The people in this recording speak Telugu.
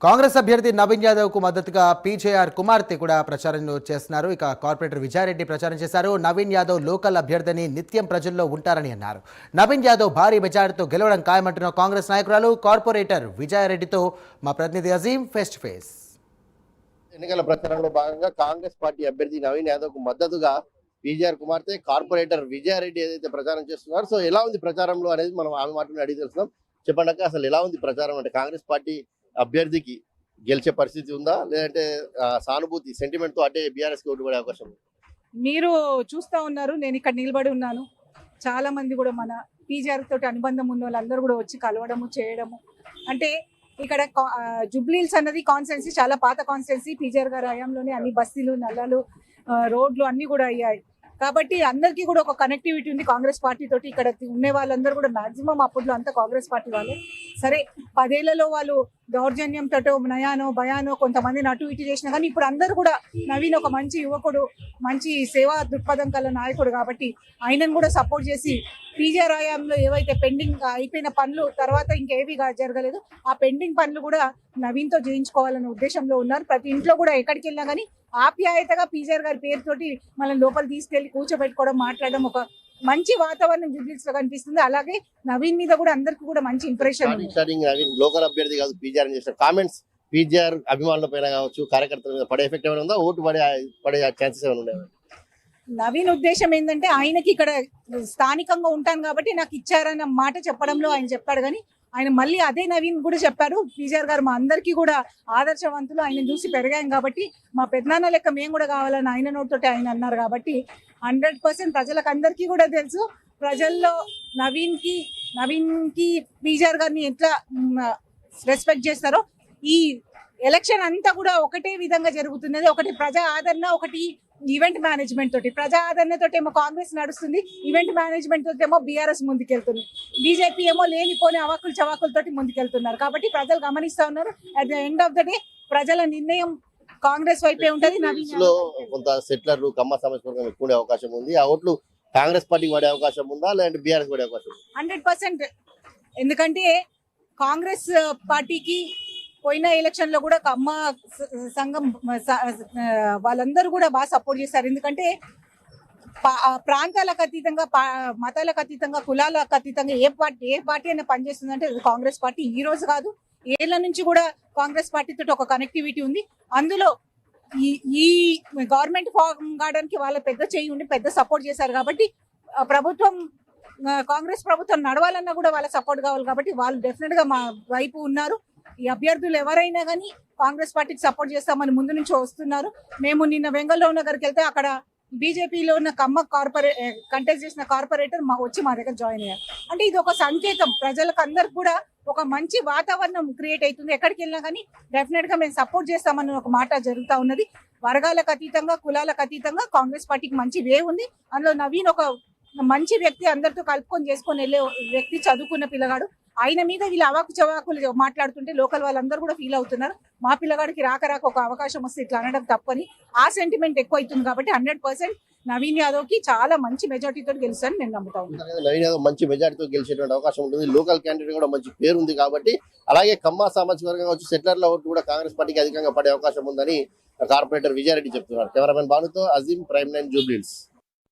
కాంగ్రెస్ అభ్యర్థి నవీన్ యాదవ్ కు మద్దతుగా పీజేఆర్ కుమార్తె కూడా ప్రచారం చేస్తున్నారు. ఇక కార్పొరేటర్ విజయారెడ్డి ప్రచారం చేశారు. నవీన్ యాదవ్ లోకల్ అభ్యర్థిని నిత్యం ప్రజల్లో ఉంటారని అన్నారు. నవీన్ యాదవ్ భారీ మెజారిటీతో గెలవడం ఖాయమంటున్న కాంగ్రెస్ నాయకురాలు కార్పొరేటర్ విజయారెడ్డితో మా ప్రతినిధి అజీం ఫేస్ టు ఫేస్. ఎన్నికల ప్రచారంలో భాగంగా కాంగ్రెస్ పార్టీ అభ్యర్థి నవీన్ యాదవ్ కు మద్దతుగా పీజీఆర్ కుమార్తె కార్పొరేటర్ విజయారెడ్డి ఏదైతే ప్రచారం చేస్తున్నారు, సో ఎలా ఉంది ప్రచారంలో అనేది మనం ఆమె మాటను అడిగి తెలుస్తున్నాం. చెప్పండి అక్క, అసలు ఎలా ఉంది ప్రచారం? అంటే కాంగ్రెస్ పార్టీ అభ్యర్థికి గెలిచే పరిస్థితి ఉందా, లేదంటే సానుభూతి సెంటిమెంట్ తో అంటే బీఆర్ఎస్ కి ఓటు పడే అవకాశం ఉంది? మీరు చూస్తా ఉన్నారు, నేను ఇక్కడ నిలబడి ఉన్నాను. చాలా మంది కూడా మన పీజీఆర్ తోటి అనుబంధం ఉన్న వాళ్ళందరూ కూడా వచ్చి కలవడము చేయడము. అంటే ఇక్కడ జుబ్లీహిల్స్ అన్నది కాన్స్టిట్యున్సీ చాలా పాత కాన్స్టిట్యున్సీ. పీజీఆర్ గారి హయాంలోనే అన్ని బస్తీలు, నల్లాలు, రోడ్లు అన్ని కూడా అయ్యాయి. కాబట్టి అందరికీ కూడా ఒక కనెక్టివిటీ ఉంది కాంగ్రెస్ పార్టీ తోటి. ఇక్కడ ఉండే వాళ్ళందరూ కూడా మాక్సిమం అప్పట్లో అంతా కాంగ్రెస్ పార్టీ వాళ్ళే. సరే 10 ఏళ్లలో వాళ్ళు దౌర్జన్యం తోటో నయానో భయానో కొంతమందిని అటు ఇటు చేసినా కానీ ఇప్పుడు అందరూ కూడా నవీన్ ఒక మంచి యువకుడు, మంచి సేవా దృక్పథం కల నాయకుడు కాబట్టి ఆయనను కూడా సపోర్ట్ చేసి పీజీఆర్ హయాంలో ఏవైతే పెండింగ్ అయిపోయిన పనులు తర్వాత ఇంకేవి జరగలేదు, ఆ పెండింగ్ పనులు కూడా నవీన్తో చేయించుకోవాలనే ఉద్దేశంలో ఉన్నారు. ప్రతి ఇంట్లో కూడా ఎక్కడికి వెళ్ళినా కానీ ఆప్యాయతగా పీజీఆర్ గారి పేరుతోటి మనం లోపల తీసుకెళ్లి కూర్చోబెట్టుకోవడం, మాట్లాడడం, ఒక మంచి వాతావరణం జుబ్లీహిల్స్ లో కనిపిస్తుంది. అలాగే నవీన్ మీద కూడా అందరికి కూడా మంచి ఇంప్రెషన్. నవీన్ లోకల్ అభ్యర్థి కాదు, పీజీఆర్ చేసిన కామెంట్స్ పీజీఆర్ అభిమానుల పైన కావచ్చు, కార్యకర్తల మీద పడే ఎఫెక్ట్ ఏమైనా ఉందా? ఓటు పడే ఛాన్సెస్ ఏమైనా ఉన్నాయి? నవీన్ ఉద్దేశం ఏంటంటే ఆయనకి ఇక్కడ స్థానికంగా ఉంటాను కాబట్టి నాకు ఇచ్చారన్న మాట చెప్పడంలో ఆయన చెప్పాడు. కానీ ఆయన మళ్ళీ అదే నవీన్ కూడా చెప్పారు, పీజీఆర్ గారు మా అందరికీ కూడా ఆదర్శవంతులు, ఆయన చూసి పెరిగాం కాబట్టి మా పెద్దనాన్న లెక్క మేము కూడా కావాలని ఆయన నోటితోటి ఆయన అన్నారు. కాబట్టి 100% ప్రజలకు అందరికీ కూడా తెలుసు. ప్రజల్లో నవీన్కి పీజీఆర్ గారిని ఎట్లా రెస్పెక్ట్ చేస్తారో ఈ ఎలక్షన్ అంతా కూడా ఒకటే విధంగా జరుగుతున్నది. ఒకటి ప్రజా ఆదరణ, ఒకటి ఈవెంట్ మేనేజ్మెంట్ తోటి. ప్రజా ఆదరణ తోటి ఏమో కాంగ్రెస్ నడుస్తుంది, ఈవెంట్ మేనేజ్మెంట్ తోటి ఏమో బీఆర్ఎస్ ముందుకెళ్తుంది, బీజేపీ ఏమో లేనిపోని అవాకులు చవాకులతోటి ముందుకెళ్తున్నారు. కాబట్టి ప్రజలు గమనిస్తా ఉన్నారు. At the end of the day ప్రజల నిర్ణయం కాంగ్రెస్ వైపే ఉంటది. లో కొంత సెటిలర్లు కమ్మ సమస్య ఎక్కువ అవకాశం ఉంది. ఆ ఓట్లు కాంగ్రెస్ పార్టీకి పడే అవకాశం ఉందా, లేదంటే బీఆర్ఎస్ పడే అవకాశం? 100%. ఎందుకంటే కాంగ్రెస్ పార్టీకి పోయిన ఎలక్షన్ లో కూడా కమ్మ సంఘం వాళ్ళందరూ కూడా బాగా సపోర్ట్ చేశారు. ఎందుకంటే ప్రాంతాలకు అతీతంగా, మతాలకు అతీతంగా, కులాలకు అతీతంగా ఏ పార్టీ అయినా పనిచేస్తుందంటే అది కాంగ్రెస్ పార్టీ. ఈ రోజు కాదు, ఏళ్ల నుంచి కూడా కాంగ్రెస్ పార్టీ తోటి ఒక కనెక్టివిటీ ఉంది. అందులో ఈ గవర్నమెంట్ ఫామ్ కావడానికి వాళ్ళ పెద్ద చేయి ఉండి పెద్ద సపోర్ట్ చేశారు. కాబట్టి కాంగ్రెస్ ప్రభుత్వం నడవాలన్నా కూడా వాళ్ళ సపోర్ట్ కావాలి. కాబట్టి వాళ్ళు డెఫినెట్ గా మా వైపు ఉన్నారు. ఈ అభ్యర్థులు ఎవరైనా కానీ కాంగ్రెస్ పార్టీకి సపోర్ట్ చేస్తామని ముందు నుంచి వస్తున్నారు. మేము నిన్న వెంగళరావు నగర్కి వెళ్తే అక్కడ బీజేపీలో ఉన్న కమ్మ కంటెస్ట్ చేసిన కార్పొరేటర్ వచ్చి మా దగ్గర జాయిన్ అయ్యారు. అంటే ఇది ఒక సంకేతం, ప్రజలకు అందరికి కూడా ఒక మంచి వాతావరణం క్రియేట్ అవుతుంది. ఎక్కడికి వెళ్ళినా కానీ డెఫినెట్ గా మేము సపోర్ట్ చేస్తామని ఒక మాట జరుగుతూ ఉన్నది. వర్గాలకు అతీతంగా, కులాలకు అతీతంగా కాంగ్రెస్ పార్టీకి మంచి వే ఉంది. అందులో నవీన్ ఒక మంచి వ్యక్తి, అందరితో కలుపుకొని చేసుకొని వెళ్ళే వ్యక్తి, చదువుకున్న పిల్లగాడు. ఆయన మీద వీళ్ళు అవాకు చవాకులు మాట్లాడుతుంటే లోకల్ వాళ్ళందరూ కూడా ఫీల్ అవుతున్నారు. మా పిల్లగాడికి రాక ఒక అవకాశం వస్తే ఇట్లా అనడం తప్పని ఆ సెంటిమెంట్ ఎక్కువ అవుతుంది. కాబట్టి 100% నవీన్ యాదవ్ కి చాలా మంచి మెజార్టీతో గెలుస్తారని నేను నమ్ముతా ఉన్నాను. నవీన్ యాదవ్ మంచి మెజార్టీతో గెలిచేటువంటి అవకాశం ఉంటుంది. లోకల్ క్యాండిడేట్ కూడా మంచి పేరు ఉంది కాబట్టి. అలాగే కమ్మ సామాజిక వర్గంగా వచ్చి సెటిలర్ల ఓటు కూడా కాంగ్రెస్ పార్టీకి అధికంగా పడే అవకాశం ఉందని కార్పొరేటర్ విజయారెడ్డి చెప్తున్నారు. కెమెరామెన్ బానుతో అజీం, ప్రైమ్ 9 జూబ్లీహిల్స్.